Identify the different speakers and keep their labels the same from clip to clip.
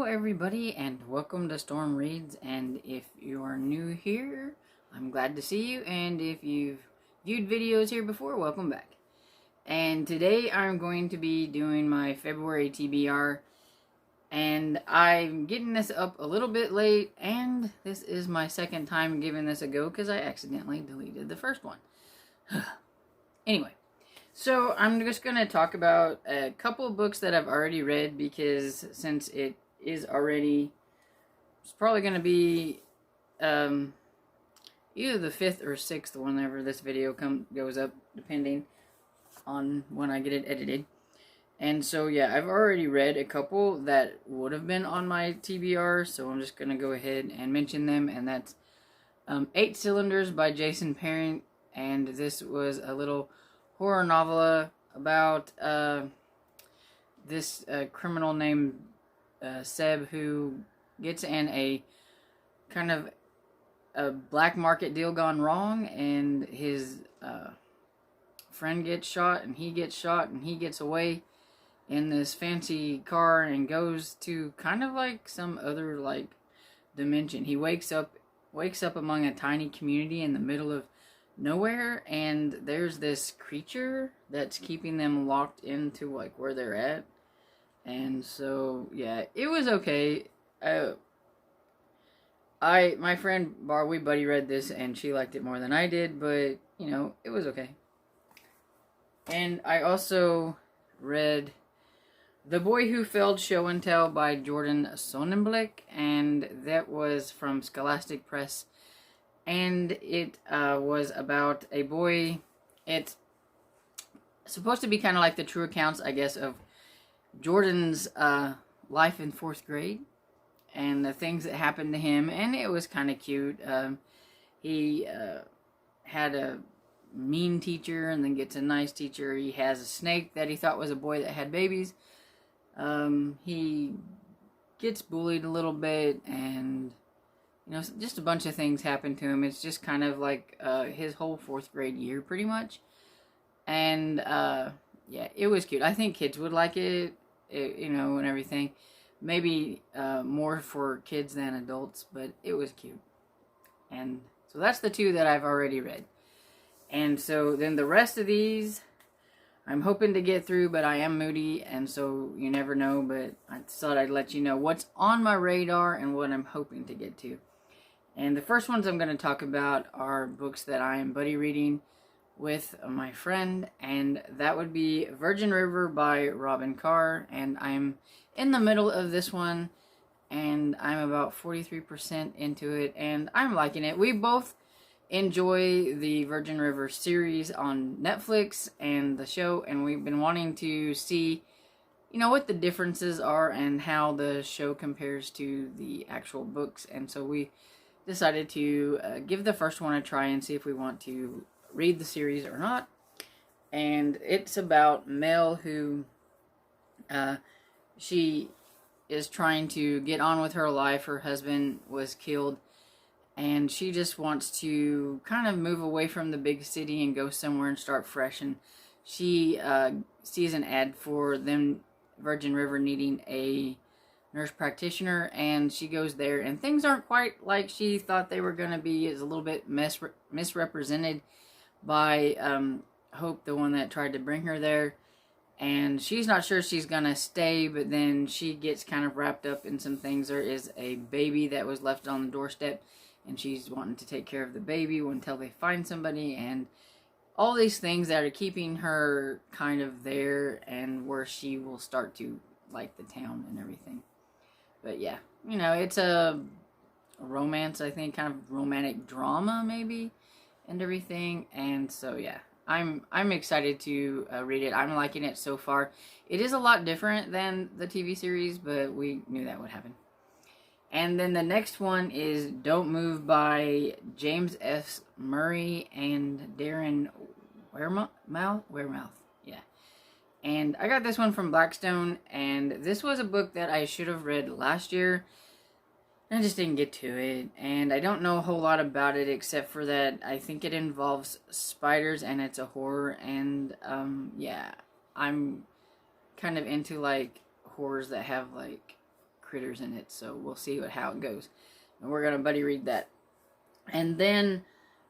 Speaker 1: everybody, and welcome to Storm Reads. And if you are new here, I'm glad to see you. And if you've viewed videos here before, welcome back. And today I'm going to be doing my February TBR. And I'm getting this up a little bit late, and this is my second time giving this a go because I accidentally deleted the first one. Anyway. So, I'm just going to talk about a couple of books that I've already read, because since it is already, it's probably going to be either the 5th or 6th whenever this video goes up, depending on when I get it edited. And so, yeah, I've already read a couple that would have been on my TBR, so I'm just going to go ahead and mention them, and that's 8 Cylinders by Jason Parent, and this was a little horror novella about this criminal named Seb, who gets in a kind of a black market deal gone wrong, and his friend gets shot, and he gets shot, and he gets away in this fancy car and goes to kind of like some other like dimension. He wakes up among a tiny community in the middle of nowhere, and there's this creature that's keeping them locked into like where they're at. And so yeah, it was okay. My friend we buddy read this and she liked it more than I did, but you know, it was okay. And I also read The Boy Who Failed Show and Tell by Jordan Sonnenblick, and that was from Scholastic Press. And it was about a boy. It's supposed to be kind of like the true accounts, I guess, of Jordan's life in 4th grade and the things that happened to him. And it was kind of cute. He had a mean teacher and then gets a nice teacher. He has a snake that he thought was a boy that had babies. He gets bullied a little bit, and you know, just a bunch of things happen to him. It's just kind of like his whole 4th grade year, pretty much. And yeah, it was cute. I think kids would like it, you know, and everything. Maybe more for kids than adults, but it was cute. And so that's the 2 that I've already read. And so then the rest of these, I'm hoping to get through, but I am moody, and so you never know. But I thought I'd let you know what's on my radar and what I'm hoping to get to. And the first ones I'm going to talk about are books that I am buddy reading with my friend, and that would be Virgin River by Robin Carr, and I'm in the middle of this one, and I'm about 43% into it, and I'm liking it. We both enjoy the Virgin River series on Netflix and the show, and we've been wanting to see, you know, what the differences are and how the show compares to the actual books. And so we decided to give the first one a try and see if we want to read the series or not. And it's about Mel, who she is trying to get on with her life. Her husband was killed, and she just wants to kind of move away from the big city and go somewhere and start fresh. And she sees an ad for them, Virgin River, needing a nurse practitioner, and she goes there, and things aren't quite like she thought they were going to be. Is a little bit misrepresented by Hope, the one that tried to bring her there, and she's not sure she's going to stay, but then she gets kind of wrapped up in some things. There is a baby that was left on the doorstep, and she's wanting to take care of the baby until they find somebody, and all these things that are keeping her kind of there, and where she will start to like the town and everything. But yeah, you know, it's a romance, I think, kind of romantic drama maybe, and everything. And so yeah, I'm excited to read it. I'm liking it so far. It is a lot different than the TV series, but we knew that would happen. And then the next one is Don't Move by James S. Murray and Darren Wehrmouth. Yeah. And I got this one from Blackstone, and this was a book that I should have read last year. I just didn't get to it, and I don't know a whole lot about it except for that I think it involves spiders and it's a horror, and yeah, I'm kind of into like horrors that have like critters in it, so we'll see how it goes. And we're gonna buddy read that. And then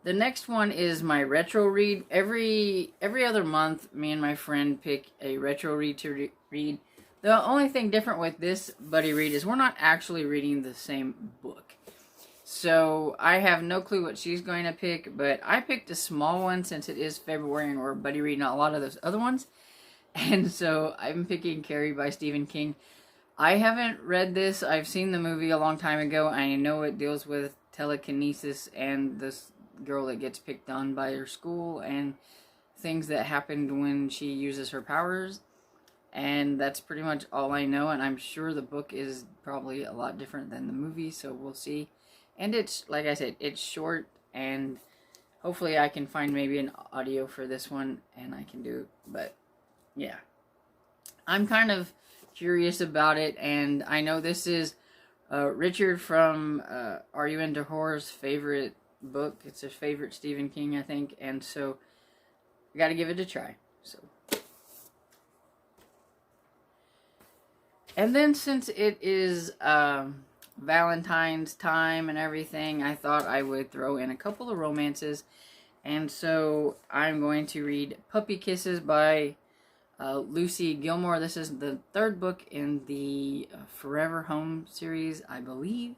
Speaker 1: the next one is my retro read. Every other month, me and my friend pick a retro read to read. The only thing different with this buddy read is we're not actually reading the same book. So I have no clue what she's going to pick, but I picked a small one since it is February and we're buddy reading a lot of those other ones. And so I'm picking Carrie by Stephen King. I haven't read this. I've seen the movie a long time ago. I know it deals with telekinesis and this girl that gets picked on by her school and things that happened when she uses her powers. And that's pretty much all I know. And I'm sure the book is probably a lot different than the movie, so we'll see. And it's, like I said, it's short, and hopefully I can find maybe an audio for this one and I can do it. But yeah, I'm kind of curious about it, and I know this is Richard from Are You Into Horror's favorite book. It's his favorite Stephen King, I think, and so I gotta give it a try. So, and then since it is Valentine's time and everything, I thought I would throw in a couple of romances, and so I'm going to read Puppy Kisses by Lucy Gilmore. This is the third book in the Forever Home series, I believe.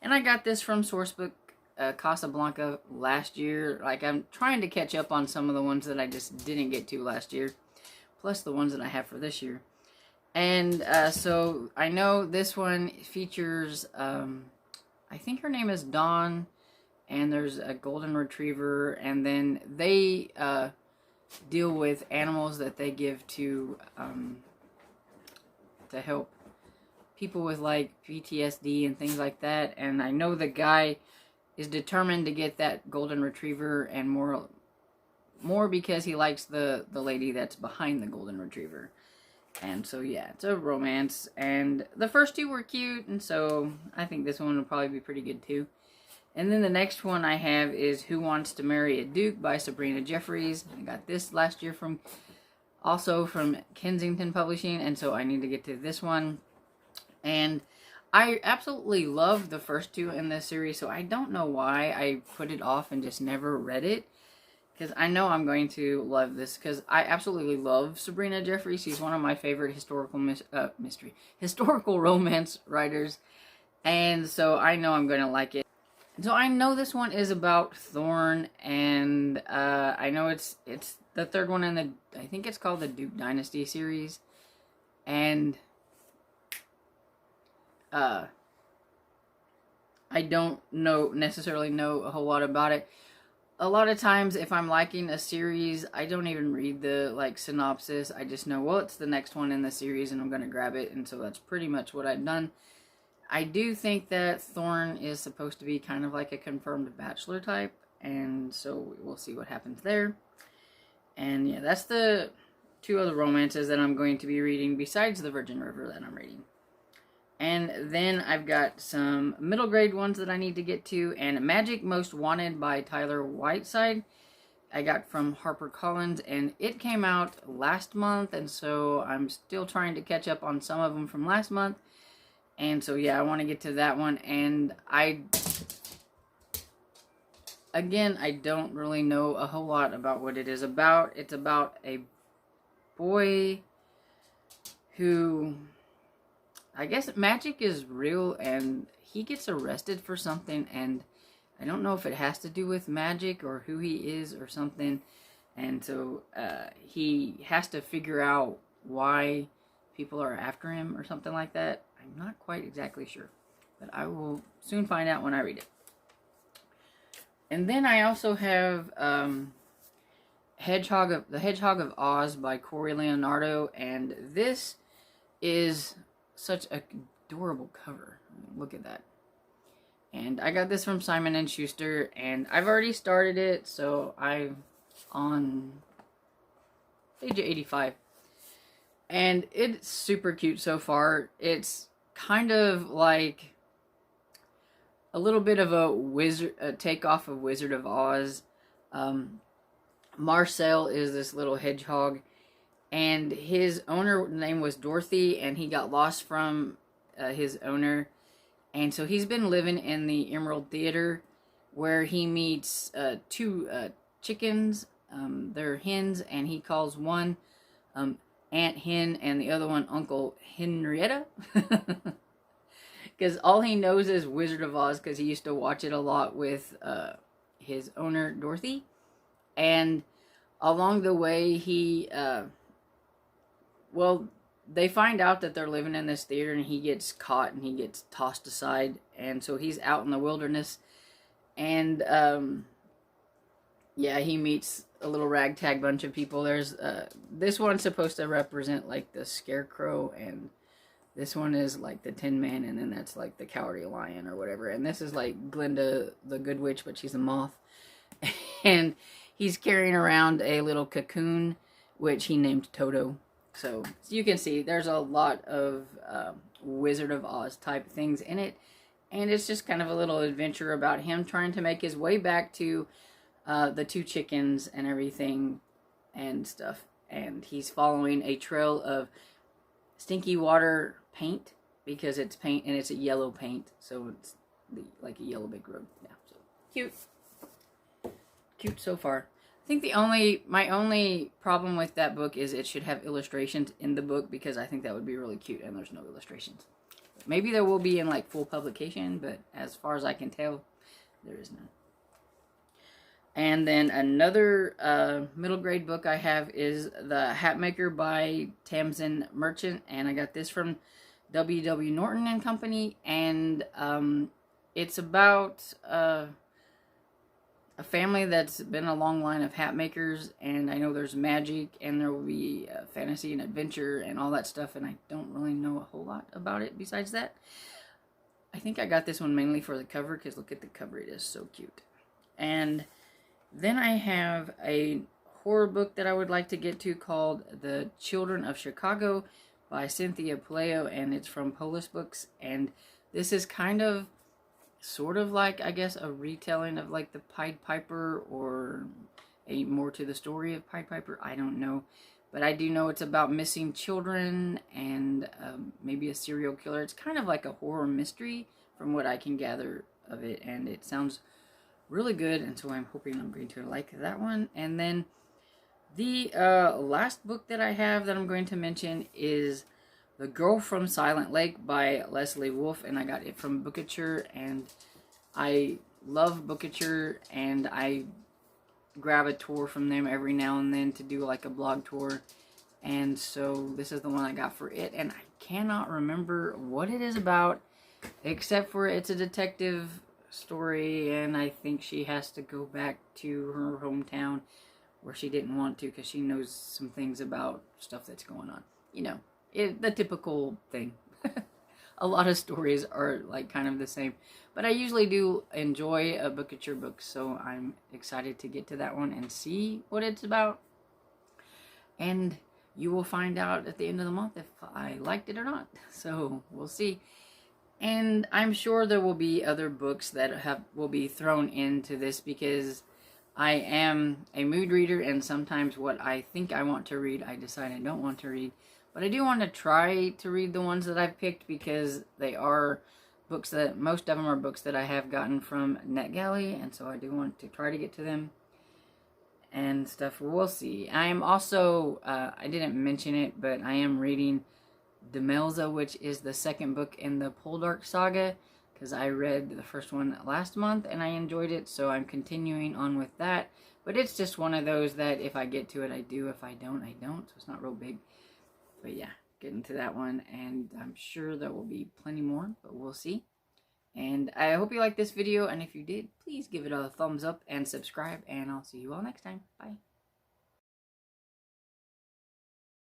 Speaker 1: And I got this from Sourcebook Casablanca last year. Like, I'm trying to catch up on some of the ones that I just didn't get to last year, plus the ones that I have for this year. And so I know this one features, I think her name is Dawn, and there's a golden retriever, and then they deal with animals that they give to help people with like PTSD and things like that. And I know the guy is determined to get that golden retriever, and more because he likes the lady that's behind the golden retriever. And so yeah, it's a romance, and the first two were cute, and so I think this one will probably be pretty good too. And then the next one I have is Who Wants to Marry a Duke by Sabrina Jeffries. I got this last year from Kensington Publishing, and so I need to get to this one. And I absolutely love the first two in this series, so I don't know why I put it off and just never read it. Because I know I'm going to love this, because I absolutely love Sabrina Jeffries. She's one of my favorite historical romance writers. And so I know I'm going to like it. So I know this one is about Thorn, and I know it's the third one in I think it's called the Duke Dynasty series. And I don't necessarily know a whole lot about it. A lot of times, if I'm liking a series, I don't even read the synopsis. I just know, well, it's the next one in the series, and I'm going to grab it. And so that's pretty much what I've done. I do think that Thorn is supposed to be kind of like a confirmed Bachelor type, and so we'll see what happens there. And yeah, that's the two other romances that I'm going to be reading besides the Virgin River that I'm reading. And then I've got some middle grade ones that I need to get to, and Magic Most Wanted by Tyler Whiteside. I got from HarperCollins, and it came out last month, and so I'm still trying to catch up on some of them from last month. And so yeah, I want to get to that one, and I don't really know a whole lot about what it is about. It's about a boy who, I guess magic is real, and he gets arrested for something, and I don't know if it has to do with magic or who he is or something. And so he has to figure out why people are after him or something like that. I'm not quite exactly sure, but I will soon find out when I read it. And then I also have the Hedgehog of Oz by Corey Leonardo, and this is such a adorable cover. Look at that. And I got this from Simon & Schuster, and I've already started it, so I'm on page 85. And it's super cute so far. It's kind of like a little bit of a takeoff of Wizard of Oz. Marcel is this little hedgehog, and his owner name was Dorothy, and he got lost from his owner. And so he's been living in the Emerald Theater, where he meets two chickens. They're hens, and he calls one Aunt Hen and the other one Uncle Henrietta. Because all he knows is Wizard of Oz, because he used to watch it a lot with his owner, Dorothy. And along the way, they find out that they're living in this theater, and he gets caught and he gets tossed aside. And so he's out in the wilderness, and he meets a little ragtag bunch of people. There's this one's supposed to represent like the Scarecrow, and this one is like the Tin Man, and then that's like the Cowardly Lion or whatever. And this is like Glinda the Good Witch, but she's a moth. And he's carrying around a little cocoon, which he named Toto. So you can see there's a lot of Wizard of Oz type things in it. And it's just kind of a little adventure about him trying to make his way back to the two chickens and everything and stuff. And he's following a trail of stinky water paint, because it's paint and it's a yellow paint. So it's like a yellow big road. Yeah, so cute. Cute so far. I think my only problem with that book is it should have illustrations in the book, because I think that would be really cute, and there's no illustrations. Maybe there will be in like full publication, but as far as I can tell, there is none. And then another middle grade book I have is The Hatmaker by Tamsin Merchant, and I got this from W.W. Norton and Company, and it's about a family that's been a long line of hat makers, and I know there's magic, and there will be fantasy and adventure and all that stuff, and I don't really know a whole lot about it besides that. I think I got this one mainly for the cover, because look at the cover, it is so cute. And then I have a horror book that I would like to get to called The Children of Chicago by Cynthia Palaio, and it's from Polis Books, and this is kind of sort of like, I guess, a retelling of like the Pied Piper, or a more to the story of Pied Piper. I don't know, but I do know it's about missing children and maybe a serial killer. It's kind of like a horror mystery from what I can gather of it, and it sounds really good, and so I'm hoping I'm going to like that one. And then the last book that I have that I'm going to mention is The Girl from Silent Lake by Leslie Wolfe, and I got it from Bookitcher, and I love Bookitcher, and I grab a tour from them every now and then to do like a blog tour, and so this is the one I got for it, and I cannot remember what it is about, except for it's a detective story, and I think she has to go back to her hometown where she didn't want to, because she knows some things about stuff that's going on. You know, the typical thing. A lot of stories are like kind of the same, but I usually do enjoy a Bookitcher book, so I'm excited to get to that one and see what it's about. And you will find out at the end of the month if I liked it or not. So we'll see. And I'm sure there will be other books that will be thrown into this, because I am a mood reader, and sometimes what I think I want to read, I decide I don't want to read. But I do want to try to read the ones that I've picked, because they are books that, most of them are books that I have gotten from NetGalley, and so I do want to try to get to them and stuff. We'll see. I am also, I didn't mention it, but I am reading Demelza, which is the second book in the Poldark saga, because I read the first one last month and I enjoyed it, so I'm continuing on with that. But it's just one of those that if I get to it, I do. If I don't, I don't. So it's not real big. But yeah, getting to that one, and I'm sure there will be plenty more, but we'll see. And I hope you liked this video, and if you did, please give it a thumbs up and subscribe, and I'll see you all next time. Bye.